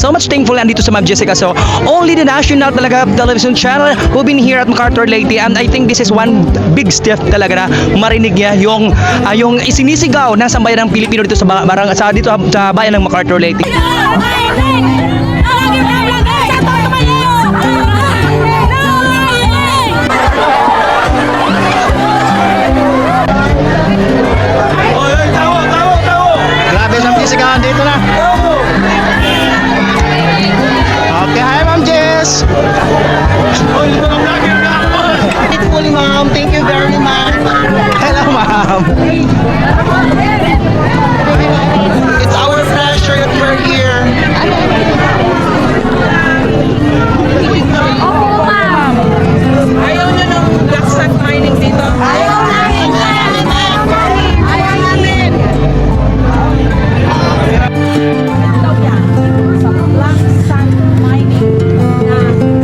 So much thankful andito sa Ma'am Jessica. So only the national talaga television channel who been here at MacArthur Leyte, and I think this is one big step talaga na marinig niya yung isinisigaw ng sambayan ng Pilipino dito sa bayan ng MacArthur Leyte. Grabe sa Jessica, dito na. Okay, hi Ma'am Jess. Beautiful ma'am, thank you very much. Hello ma'am. It's our pleasure that you're here. Opo, ma'am. Ayaw nyo ng black sand mining dito? Ayaw namin! Ayaw namin! Daw yan sa black sand mining na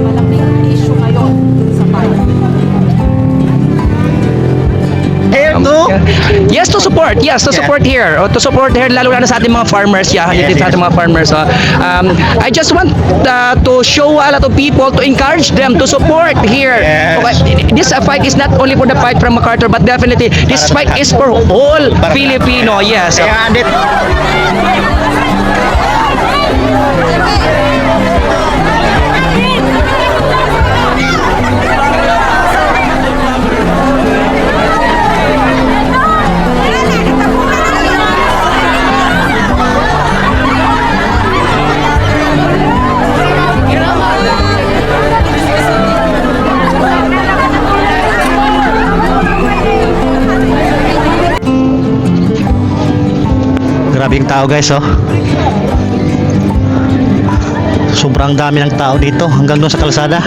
malaking issue ngayon sa bayan. Here too. Yes, to support. Yes, to support here. O, to support here, lalo na sa ating mga farmers. Yeah, Yes, sa ating mga farmers. So, I just want to show a lot of people, to encourage them to support here. Yes. Okay, this fight is not only for the fight from MacArthur, but definitely this fight is for all Filipino. Yes. Kaya andit. Grabe yung tao guys, oh. Sobrang dami ng tao dito hanggang doon sa kalsada.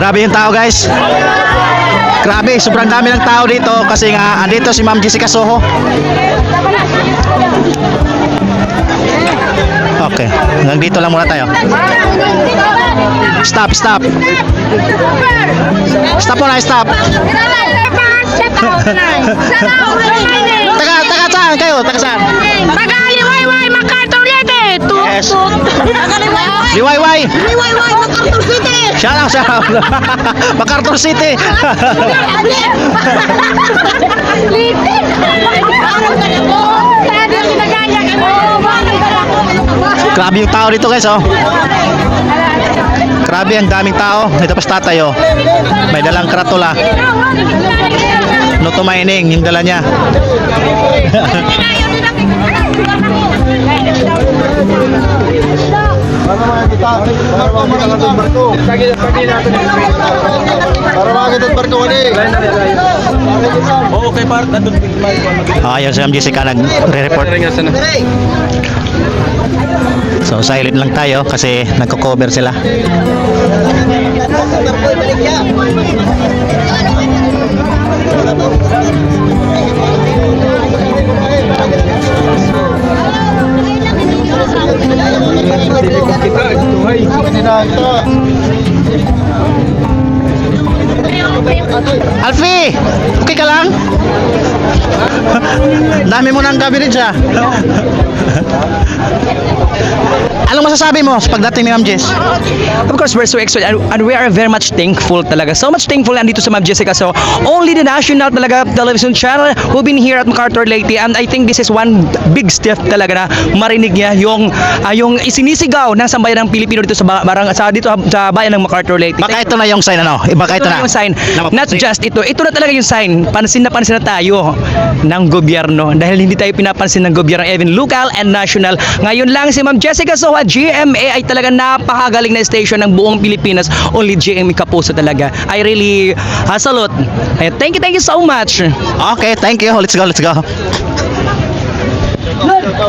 Grabe yung tao guys. Grabe, sobrang dami ng tao dito kasi nga andito si Ma'am Jessica Soho. Okay, hanggang dito lang muna tayo. Stop. Stop muna, stop. Taga saan kayo? Taga saan? Taga-Liwayway, MacArthur Leyte! Yes. Liwayway! Liwayway, MacArthur City! shout out. MacArthur City. Grabe yung tao dito guys, oh. Grabe, ang daming tao. Ito pa si tatay, oh. May dalang karatula. No to mining, yung dala niya. Ayun si Ma'am Jessica nagre-report. So silent lang tayo kasi nagko-cover sila. Alfie, okay ka lang? Dami mo ng coverage, ah. Anong masasabi mo sa pagdating ni Ma'am Jess? Of course, we're so excited and we are very much thankful talaga. So much thankful andito sa Ma'am Jessica. So only the national talaga television channel who been here at MacArthur Leyte, and I think this is one big step talaga na marinig niya yung isinisigaw ng sambayan ng Pilipino dito sa bayan ng MacArthur Leyte. Baka ito na yung sign, ano? Baka ito na yung sign. Not just ito na talaga yung sign. Pansin na tayo ng gobyerno dahil hindi tayo pinapansin ng gobyerno, even local and national. Ngayon lang si Ma'am Jessica Soho, GMA ay talaga napakagaling na station ng buong Pilipinas. Only GMA Kapuso talaga. I really salute. Thank you so much. Okay, thank you. Let's go. na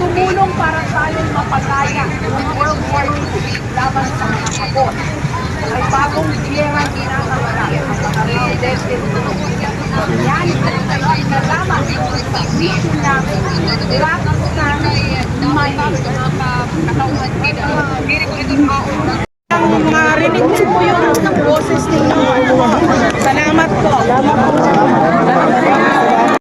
tumulong para tayong mapalaya ng World War II laban sa mga Hapon. Ay bagong giyera ginagawa ang mga residente. Yan ay kinalaman sa mission namin lahat ng may marinig po yung boses ninyo. Salamat po.